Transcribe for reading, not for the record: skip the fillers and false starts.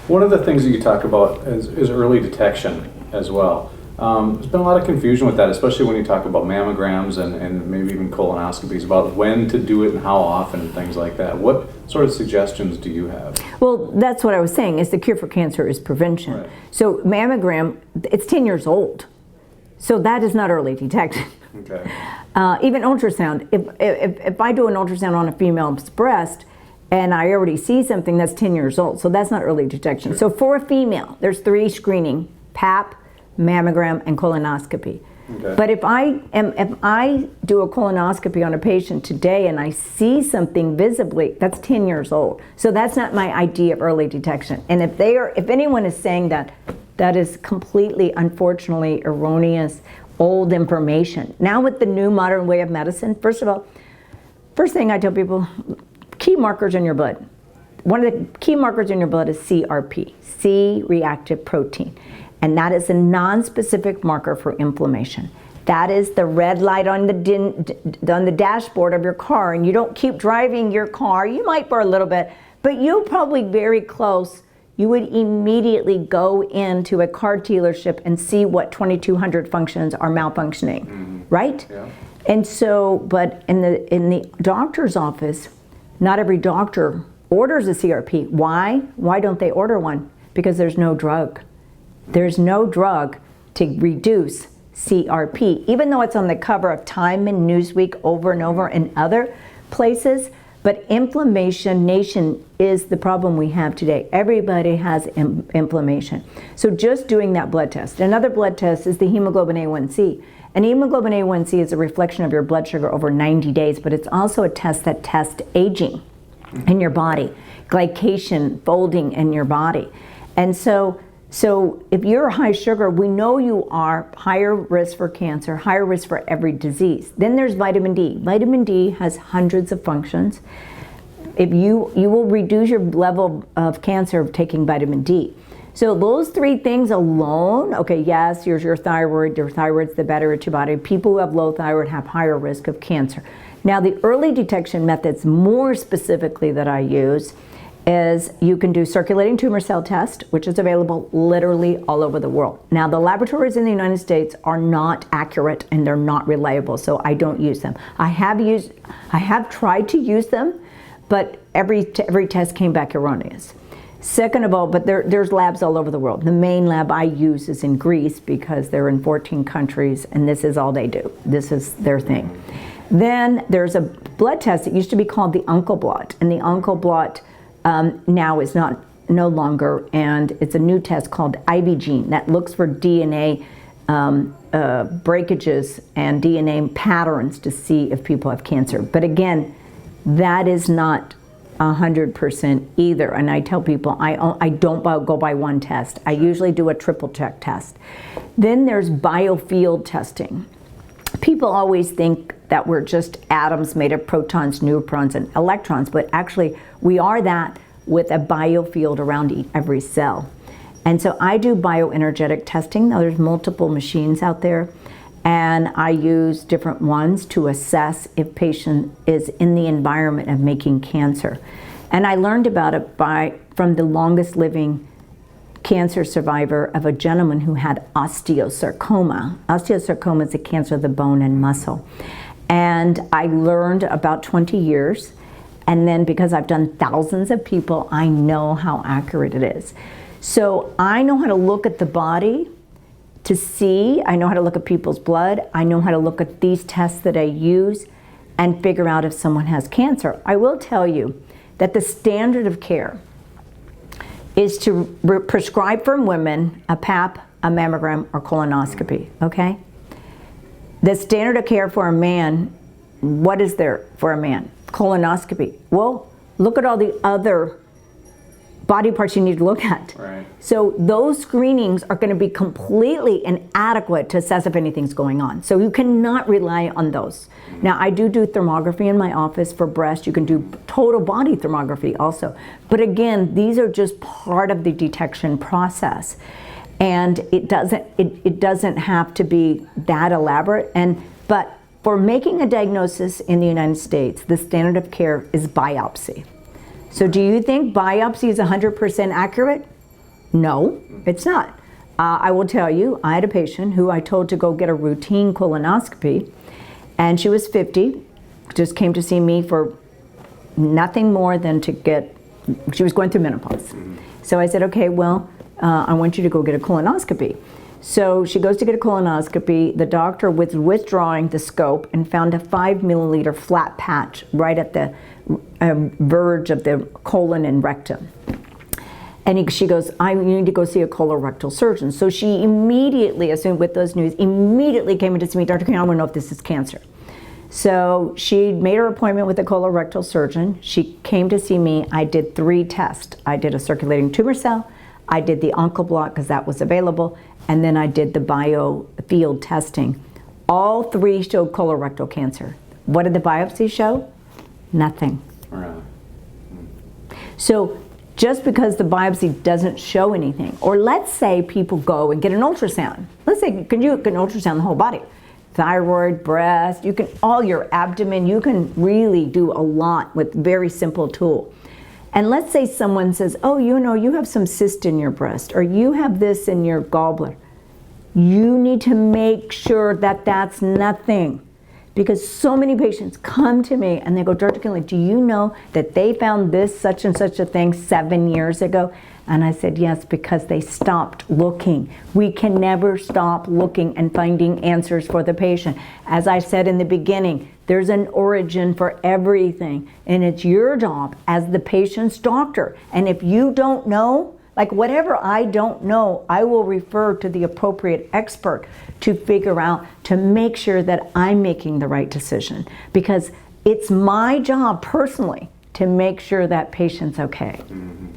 One of the things that you talk about is early detection as well. There's been a lot of confusion with that, especially when you talk about mammograms and maybe even colonoscopies, about when to do it and how often and things like that. What sort of suggestions do you have? Well, that's what I was saying, is the cure for cancer is prevention. Right. So mammogram, it's 10 years old. So that is not early detection. Okay. Even ultrasound, if I do an ultrasound on a female's breast and I already see something, that's 10 years old. So that's not early detection. Sure. So for a female, there's 3 screening: PAP, mammogram, and colonoscopy. Okay. But if I do a colonoscopy on a patient today and I see something visibly, that's 10 years old. So that's not my idea of early detection. And if anyone is saying that, that is completely, unfortunately, erroneous, old information. Now with the new modern way of medicine, first of all, first thing I tell people, key markers in your blood. One of the key markers in your blood is CRP, C-reactive protein. And that is a non-specific marker for inflammation. That is the red light on the dashboard of your car, and you don't keep driving your car. You might burn a little bit, but you'll probably very close. You would immediately go into a car dealership and see what 2200 functions are malfunctioning, right? Yeah. And so, but in the doctor's office, not every doctor orders a CRP. Why? Why don't they order one? Because there's no drug. There's no drug to reduce CRP, even though it's on the cover of Time and Newsweek over and over and other places. But inflammation is the problem we have today. Everybody has inflammation. So just doing that blood test. Another blood test is the hemoglobin A1C. And hemoglobin A1C is a reflection of your blood sugar over 90 days, but it's also a test that tests aging in your body, glycation folding in your body. And so if you're high sugar, we know you are higher risk for cancer, higher risk for every disease. Then there's vitamin D. Vitamin D has hundreds of functions. If you will reduce your level of cancer taking vitamin D. So those 3 things alone, okay, yes, here's your thyroid. Your thyroid's the battery of your body. People who have low thyroid have higher risk of cancer. Now the early detection methods more specifically that I use is you can do circulating tumor cell test, which is available literally all over the world. Now the laboratories in the United States are not accurate and they're not reliable, so I don't use them. I have tried to use them, but every test came back erroneous. Second of all, but there's labs all over the world. The main lab I use is in Greece because they're in 14 countries and this is all they do. This is their thing. Then there's a blood test that used to be called the Uncle Blot, and the Uncle Blot now is no longer, and it's a new test called IBgene that looks for DNA breakages and DNA patterns to see if people have cancer. But again, that is not 100% either. And I tell people I don't go by one test. I usually do a triple check test. Then there's biofield testing. People always think that we're just atoms made of protons, neutrons, and electrons, but actually we are that with a biofield around every cell. And so I do bioenergetic testing. Now there's multiple machines out there, and I use different ones to assess if patient is in the environment of making cancer. And I learned about it from the longest living cancer survivor of a gentleman who had osteosarcoma. Osteosarcoma is a cancer of the bone and muscle. And I learned about 20 years, and then because I've done thousands of people, I know how accurate it is. So I know how to look at the body to see, I know how to look at people's blood, I know how to look at these tests that I use and figure out if someone has cancer. I will tell you that the standard of care is to prescribe for women a PAP, a mammogram, or colonoscopy, okay? The standard of care for a man, what is there for a man? Colonoscopy. Well, look at all the other body parts you need to look at. Right. So those screenings are going to be completely inadequate to assess if anything's going on. So you cannot rely on those. Now I do thermography in my office for breast. You can do total body thermography also. But again, these are just part of the detection process. And it doesn't have to be that elaborate. But for making a diagnosis in the United States, the standard of care is biopsy. So do you think biopsy is 100% accurate? No, it's not. I will tell you, I had a patient who I told to go get a routine colonoscopy, and she was 50, just came to see me for nothing more than to get, she was going through menopause. So I said, okay, well, I want you to go get a colonoscopy. So she goes to get a colonoscopy. The doctor was withdrawing the scope and found a 5 milliliter flat patch right at the verge of the colon and rectum. And she goes, I need to go see a colorectal surgeon. So she immediately, as soon with those news, immediately came in to see me, Dr. Connealy, I want to know if this is cancer. So she made her appointment with a colorectal surgeon. She came to see me. I did 3 tests. I did a circulating tumor cell, I did the oncoblock because that was available, and then I did the biofield testing. All 3 showed colorectal cancer. What did the biopsy show? Nothing. Really? So just because the biopsy doesn't show anything, or let's say people go and get an ultrasound. Let's say you can ultrasound the whole body. Thyroid, breast, you can, all your abdomen, you can really do a lot with very simple tool. And let's say someone says, oh, you know, you have some cyst in your breast, or you have this in your gallbladder. You need to make sure that that's nothing. Because so many patients come to me and they go, Dr. Connealy, do you know that they found this such and such a thing 7 years ago? And I said, yes, because they stopped looking. We can never stop looking and finding answers for the patient. As I said in the beginning, there's an origin for everything. And it's your job as the patient's doctor. And if you don't know, like whatever I don't know, I will refer to the appropriate expert to figure out, to make sure that I'm making the right decision. Because it's my job personally to make sure that patient's okay. Mm-hmm.